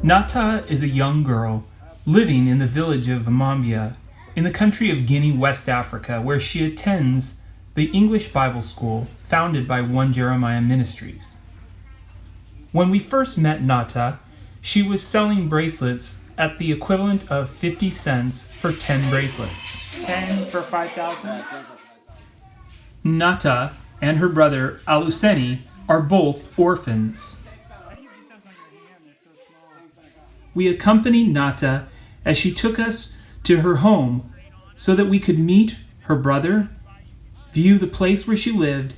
Nata is a young girl living in the village of Mambia in the country of Guinea, West Africa, where she attends the English Bible school founded by One Jeremiah Ministries. When we first met Nata, she was selling bracelets at the equivalent of 50 cents for 10 bracelets. 10 for 5,000? Nata and her brother Aluseni are both orphans. We accompanied Nata as she took us to her home so that we could meet her brother, view the place where she lived,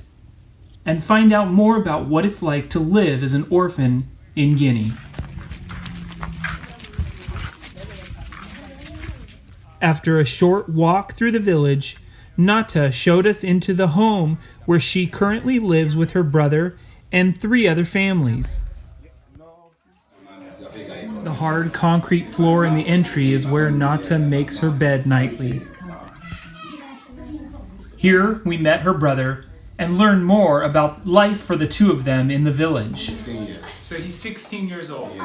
and find out more about what it's like to live as an orphan in Guinea. After a short walk through the village, Nata showed us into the home where she currently lives with her brother and 3 other families. The hard concrete floor in the entry is where Nata makes her bed nightly. Here we met her brother and learned more about life for the 2 of them in the village. So he's 16 years old.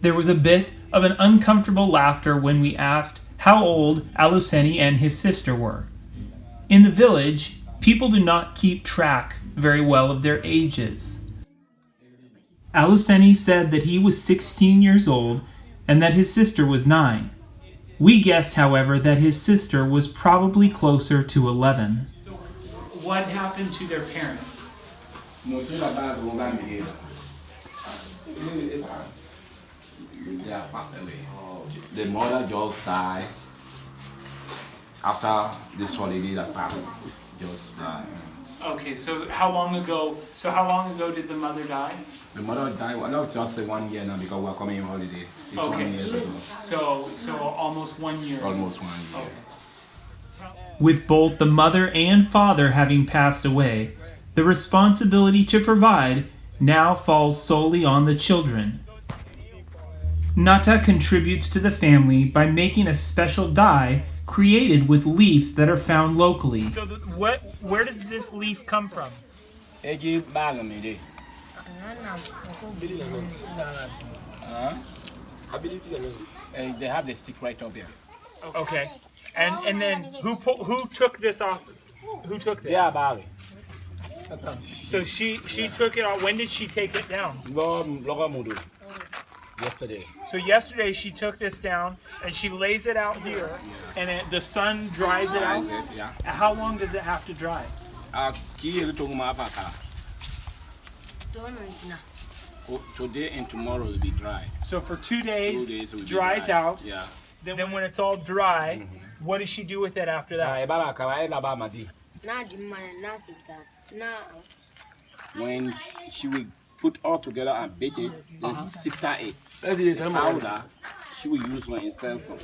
There was a bit of an uncomfortable laughter when we asked how old Aluseni and his sister were. In the village, people do not keep track very well of their ages. Aluseni said that he was 16 years old and that his sister was 9. We guessed, however, that his sister was probably closer to 11. So what happened to their parents? They have passed away. The mother just died after this holiday that passed. Just died. Okay, so how long ago did the mother die? The mother died, well, not just 1 year now because we're coming on holiday. It's 1 year ago. So almost 1 year. Almost 1 year. Okay. With both the mother and father having passed away, the responsibility to provide now falls solely on the children. Nata contributes to the family by making a special dye created with leaves that are found locally. So where does this leaf come from? They have the stick right up there. Okay. And then who took this off? Who took this? Yeah, Bali. So she took it off. When did she take it down? Yesterday. So yesterday she took this down and she lays it out here, and the sun dries it out. Yeah. How long does it have to dry? Today and tomorrow will be dry. So for 2 days, 2 days it will dries be dry. out. Yeah. Then when it's all dry, what does she do with it after that? When she will put all together and bake it, then sifter it. The powder, she will use one and sell some.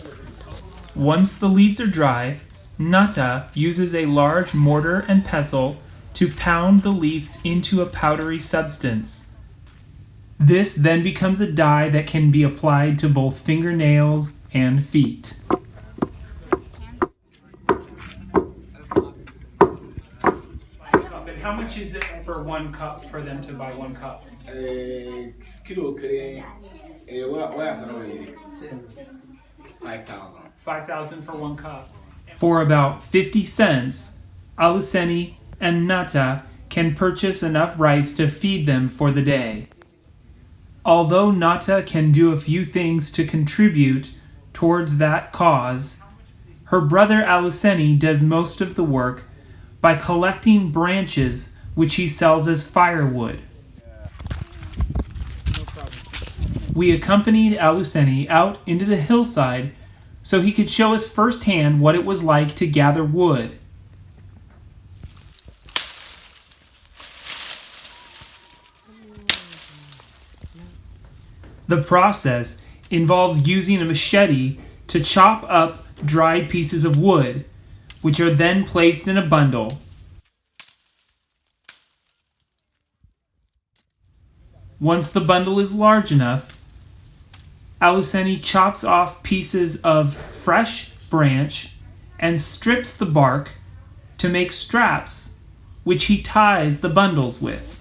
Once the leaves are dry, Nata uses a large mortar and pestle to pound the leaves into a powdery substance. This then becomes a dye that can be applied to both fingernails and feet. How much is it for 1 cup, for them to buy 1 cup? Kilo 5,000. 5,000 for 1 cup. For about 50 cents, Aluseni and Nata can purchase enough rice to feed them for the day. Although Nata can do a few things to contribute towards that cause, her brother Aluseni does most of the work by collecting branches which he sells as firewood. We accompanied Aluseni out into the hillside so he could show us firsthand what it was like to gather wood. The process involves using a machete to chop up dried pieces of wood, which are then placed in a bundle. Once the bundle is large enough, Aluseni chops off pieces of fresh branch and strips the bark to make straps, which he ties the bundles with.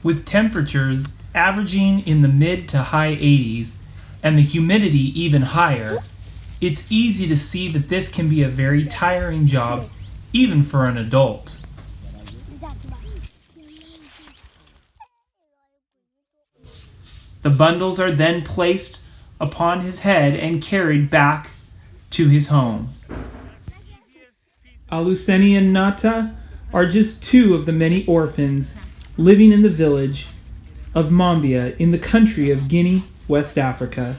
With temperatures averaging in the mid to high 80s and the humidity even higher, it's easy to see that this can be a very tiring job even for an adult. The bundles are then placed upon his head and carried back to his home. Aluseni and Nata are just two of the many orphans living in the village of Mambia in the country of Guinea, West Africa.